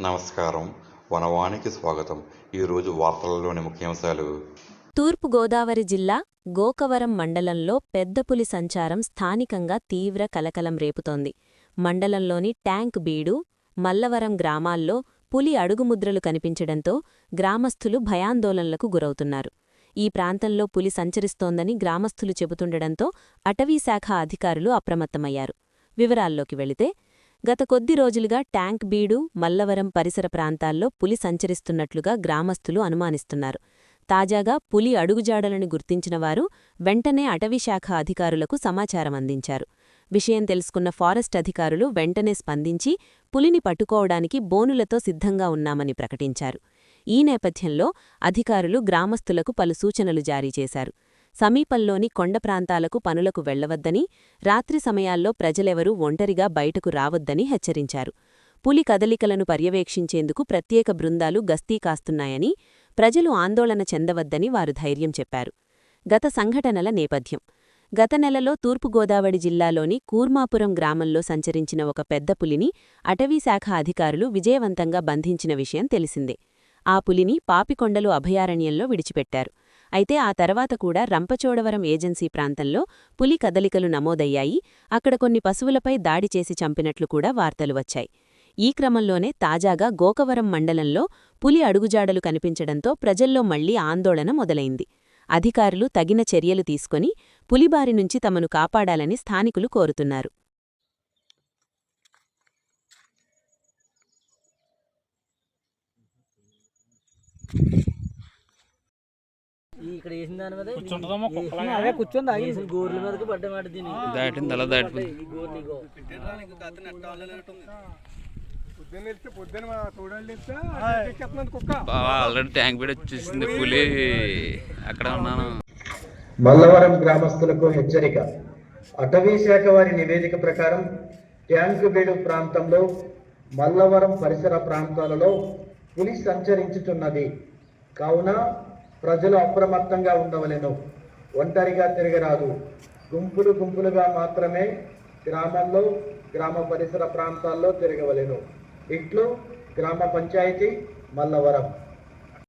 నమస్కారం. వనవానికి స్వాగతం. ఈరోజు వార్తలలోని ముఖ్యాంశాలు. తూర్పుగోదావరి జిల్లా గోకవరం మండలంలో పెద్దపులి సంచారం స్థానికంగా తీవ్ర కలకలం రేపుతోంది. మండలంలోని ట్యాంక్ బీడు, మల్లవరం గ్రామాల్లో పులి అడుగుముద్రలు కనిపించడంతో గ్రామస్థులు భయాందోళనలకు గురవుతున్నారు. ఈ ప్రాంతంలో పులి సంచరిస్తోందని గ్రామస్థులు చెబుతుండడంతో అటవీశాఖ అధికారులు అప్రమత్తమయ్యారు. వివరాల్లోకి వెళితే గత కొద్ది రోజులుగా ట్యాంక్ బీడు, మల్లవరం పరిసర ప్రాంతాల్లో పులి సంచరిస్తున్నట్లుగా గ్రామస్థులు అనుమానిస్తున్నారు. తాజాగా పులి అడుగుజాడలను గుర్తించినవారు వెంటనే అటవీశాఖ అధికారులకు సమాచారం అందించారు. విషయం తెలుసుకున్న ఫారెస్ట్ అధికారులు వెంటనే స్పందించి పులిని పట్టుకోవడానికి బోనులతో సిద్ధంగా ఉన్నామని ప్రకటించారు. ఈ నేపథ్యంలో అధికారులు గ్రామస్థులకు పలు సూచనలు జారీ చేశారు. సమీపంలోని కొండ ప్రాంతాలకు పనులకు వెళ్లవద్దని, రాత్రి సమయాల్లో ప్రజలెవరూ ఒంటరిగా బయటకు రావద్దని హెచ్చరించారు. పులి కదలికలను పర్యవేక్షించేందుకు ప్రత్యేక బృందాలు గస్తీ కాస్తున్నాయని, ప్రజలు ఆందోళన చెందవద్దని వారు ధైర్యం చెప్పారు. గత సంఘటనల నేపథ్యం. గత నెలలో తూర్పుగోదావరి జిల్లాలోని కూర్మాపురం గ్రామంలో సంచరించిన ఒక పెద్ద పులిని అటవీశాఖ అధికారులు విజయవంతంగా బంధించిన విషయం తెలిసిందే. ఆ పులిని పాపికొండలు అభయారణ్యంలో విడిచిపెట్టారు. అయితే ఆ తర్వాత కూడా రంపచోడవరం ఏజెన్సీ ప్రాంతంలో పులి కదలికలు నమోదయ్యాయి. అక్కడ కొన్ని పశువులపై దాడి చేసి చంపినట్లు కూడా వార్తలు వచ్చాయి. ఈ క్రమంలోనే తాజాగా గోకవరం మండలంలో పులి అడుగుజాడలు కనిపించడంతో ప్రజల్లో మళ్లీ ఆందోళన మొదలైంది. అధికారులు తగిన చర్యలు తీసుకొని పులిబారి నుంచి తమను కాపాడాలని స్థానికులు కోరుతున్నారు. ఇక్కడ వేసిన దాని మీద అదే కూర్చొని గోర్ల మీదకి పడ్డమాట దీన్ని దాటింది అలా దాటింది. ఆల్రెడీ ట్యాంక్ బీడ్ వచ్చేసింది పులి. అక్కడ ఉన్నాను. మల్లవరం గ్రామస్తులకు హెచ్చరిక. అటవీ శాఖ వారి నివేదిక ప్రకారం ట్యాంక్ బీడు ప్రాంతంలో, మల్లవరం పరిసర ప్రాంతాలలో పులి సంచరించుతున్నది. కావున ప్రజలు అప్రమత్తంగా ఉండవలెను. ఒంటరిగా తిరగరాదు. గుంపులు గుంపులుగా మాత్రమే గ్రామంలో, గ్రామ పరిసర ప్రాంతాల్లో తిరగవలెను. ఇట్లు గ్రామ పంచాయతీ మల్లవరం.